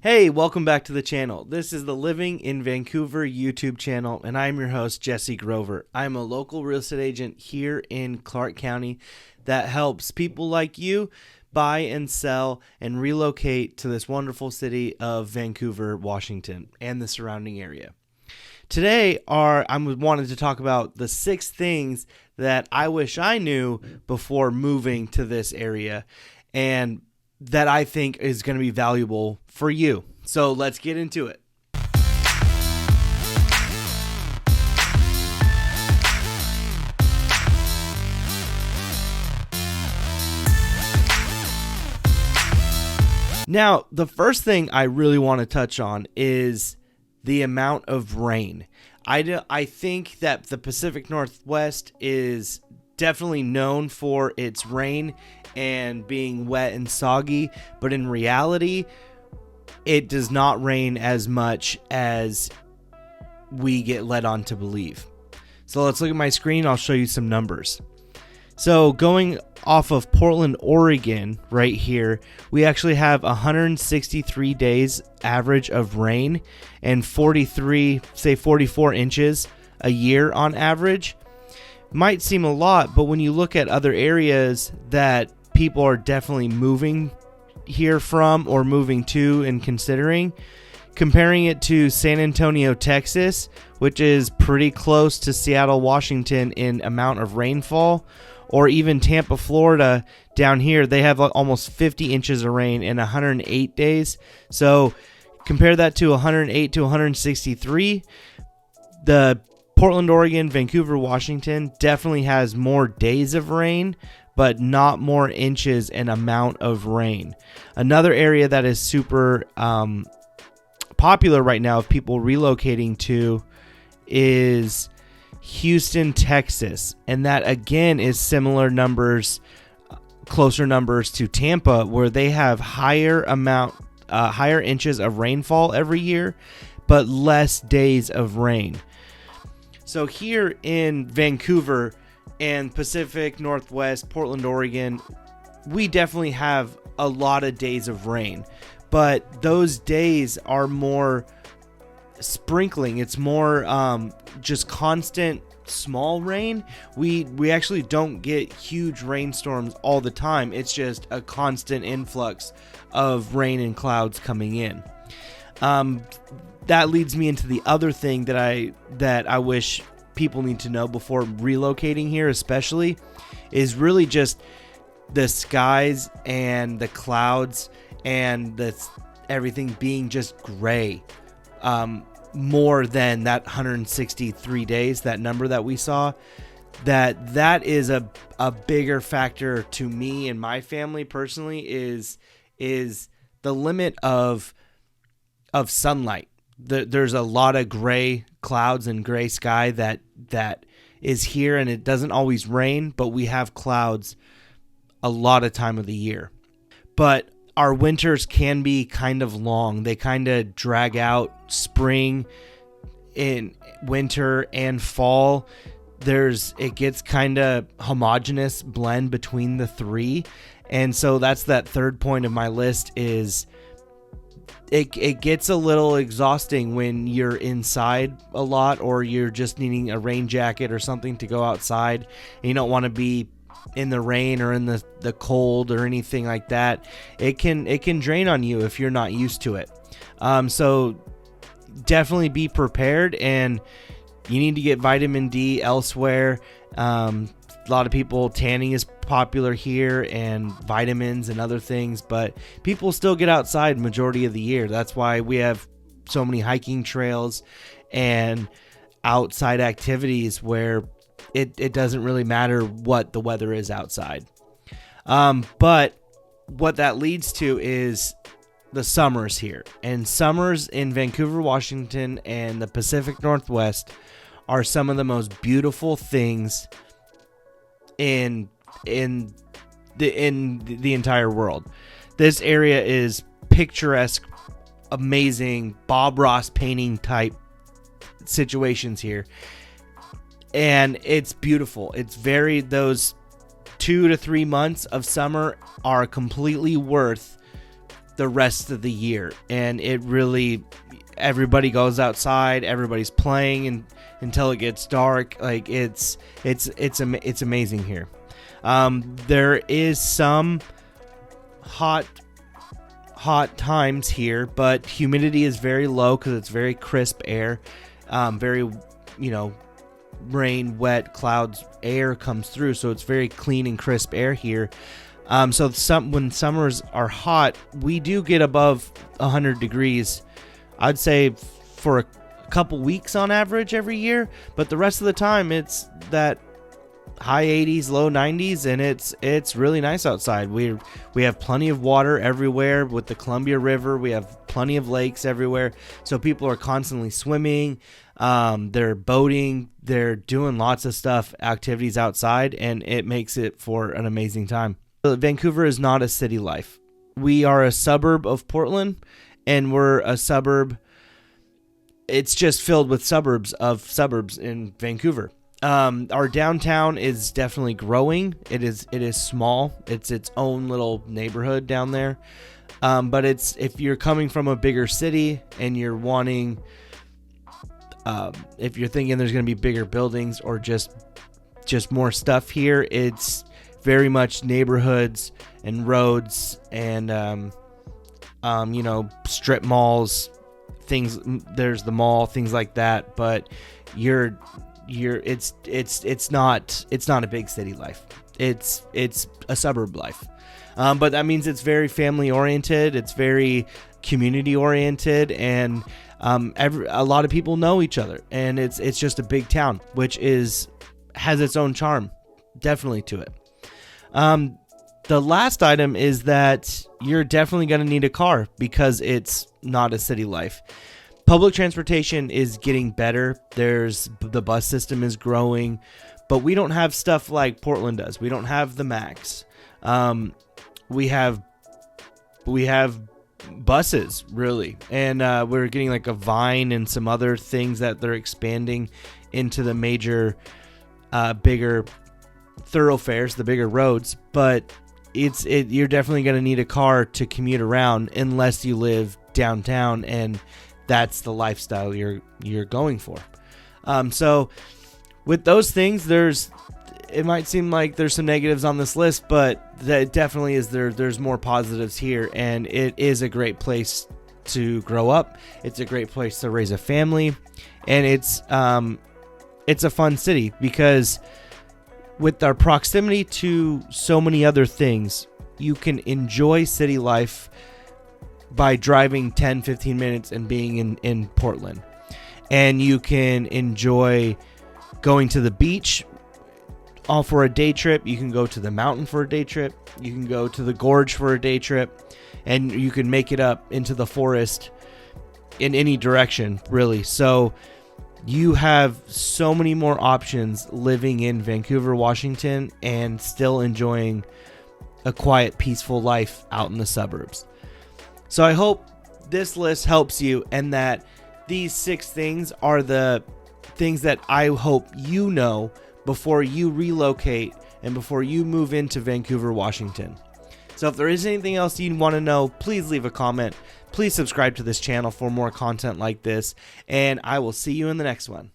Hey, welcome back to the channel. This is the Living in Vancouver YouTube channel, and I'm your host, Jesse Grover. I'm a local real estate agent here in Clark County that helps people like you buy and sell and relocate to this wonderful city of Vancouver, Washington, and the surrounding area. Today, I wanted to talk about the 6 things that I wish I knew before moving to this area, and that I think is going to be valuable for you. So let's get into it. Now, the first thing I really want to touch on is the amount of rain. I think that the Pacific Northwest is definitely known for its rain and being wet and soggy, but in reality, it does not rain as much as we get led on to believe. So let's look at my screen. I'll show you some numbers. So going off of Portland, Oregon, right here, we actually have 163 days average of rain and 44 inches a year on average. Might seem a lot, but when you look at other areas that people are definitely moving here from or moving to and considering, comparing it to San Antonio, Texas, which is pretty close to Seattle, Washington in amount of rainfall, or even Tampa, Florida down here, they have almost 50 inches of rain in 108 days. So compare that to 108 to 163. The Portland, Oregon, Vancouver, Washington definitely has more days of rain, but not more inches and amount of rain. Another area that is super popular right now of people relocating to is Houston, Texas. And that again is similar numbers, closer numbers to Tampa, where they have higher inches of rainfall every year, but less days of rain. So here in Vancouver and Pacific Northwest, Portland, Oregon, we definitely have a lot of days of rain, but those days are more sprinkling. It's more just constant small rain. We actually don't get huge rainstorms all the time. It's just a constant influx of rain and clouds coming in. That leads me into the other thing that I wish people need to know before relocating here, especially, is really just the skies and the clouds and everything being just gray. More than that 163 days, that number that we saw, that is a bigger factor to me and my family personally is the limit of sunlight. There's a lot of gray clouds and gray sky that is here, and it doesn't always rain, but we have clouds a lot of time of the year. But our winters can be kind of long. They kind of drag out. Spring, in winter, and fall, it gets kind of homogeneous blend between the three. And so that's that third point of my list is it gets a little exhausting when you're inside a lot, or you're just needing a rain jacket or something to go outside, and you don't want to be in the rain or in the cold or anything like that. It can drain on you if you're not used to it. So definitely be prepared, and you need to get vitamin D elsewhere. A lot of people, tanning is popular here, and vitamins and other things, but people still get outside majority of the year. That's why we have so many hiking trails and outside activities where it doesn't really matter what the weather is outside. But what that leads to is the summers here. And summers in Vancouver, Washington, and the Pacific Northwest are some of the most beautiful things in the entire world. This area is picturesque, amazing, Bob Ross painting type situations here. And it's beautiful. It's those 2 to 3 months of summer are completely worth the rest of the year. And it really, everybody goes outside, everybody's playing until it gets dark. Like it's amazing here. There is some hot times here, but humidity is very low because it's very crisp air. Very, rain, wet, clouds, air comes through, so it's very clean and crisp air here. So when summers are hot, we do get above 100 degrees, I'd say, for a couple weeks on average every year, but the rest of the time it's that high 80s, low 90s, and it's really nice outside. We have plenty of water everywhere with the Columbia River. We have plenty of lakes everywhere, so people are constantly swimming. They're boating. They're doing lots of activities outside, and it makes it for an amazing time. Vancouver is not a city life. We are a suburb of Portland, and we're a suburb. It's just filled with suburbs in Vancouver. Our downtown is definitely growing. It is small. It's its own little neighborhood down there. But if you're coming from a bigger city and you're wanting, if you're thinking there's going to be bigger buildings or just more stuff here, it's very much neighborhoods and roads and, strip malls, things. There's the mall, things like that. But it's not a big city life. It's a suburb life. But that means it's very family oriented. It's very community oriented, and a lot of people know each other, and it's just a big town, which has its own charm, definitely, to it. The last item is that you're definitely going to need a car because it's not a city life. Public transportation is getting better. The bus system is growing, but we don't have stuff like Portland does. We don't have the Max. We have buses, really, and we're getting like a Vine and some other things that they're expanding into the major, bigger thoroughfares, the bigger roads. But you're definitely going to need a car to commute around unless you live downtown, and that's the lifestyle you're going for. So with those things, it might seem like there's some negatives on this list, but that definitely is there's more positives here, and it is a great place to grow up. It's a great place to raise a family, and it's a fun city because with our proximity to so many other things, you can enjoy city life by driving 10-15 minutes and being in Portland. And you can enjoy going to the beach all for a day trip. You can go to the mountain for a day trip. You can go to the gorge for a day trip. And you can make it up into the forest in any direction, really. So you have so many more options living in Vancouver, Washington, and still enjoying a quiet, peaceful life out in the suburbs. So I hope this list helps you, and that these 6 things are the things that I hope you know before you relocate and before you move into Vancouver, Washington. So if there is anything else you want to know, please leave a comment. Please subscribe to this channel for more content like this, and I will see you in the next one.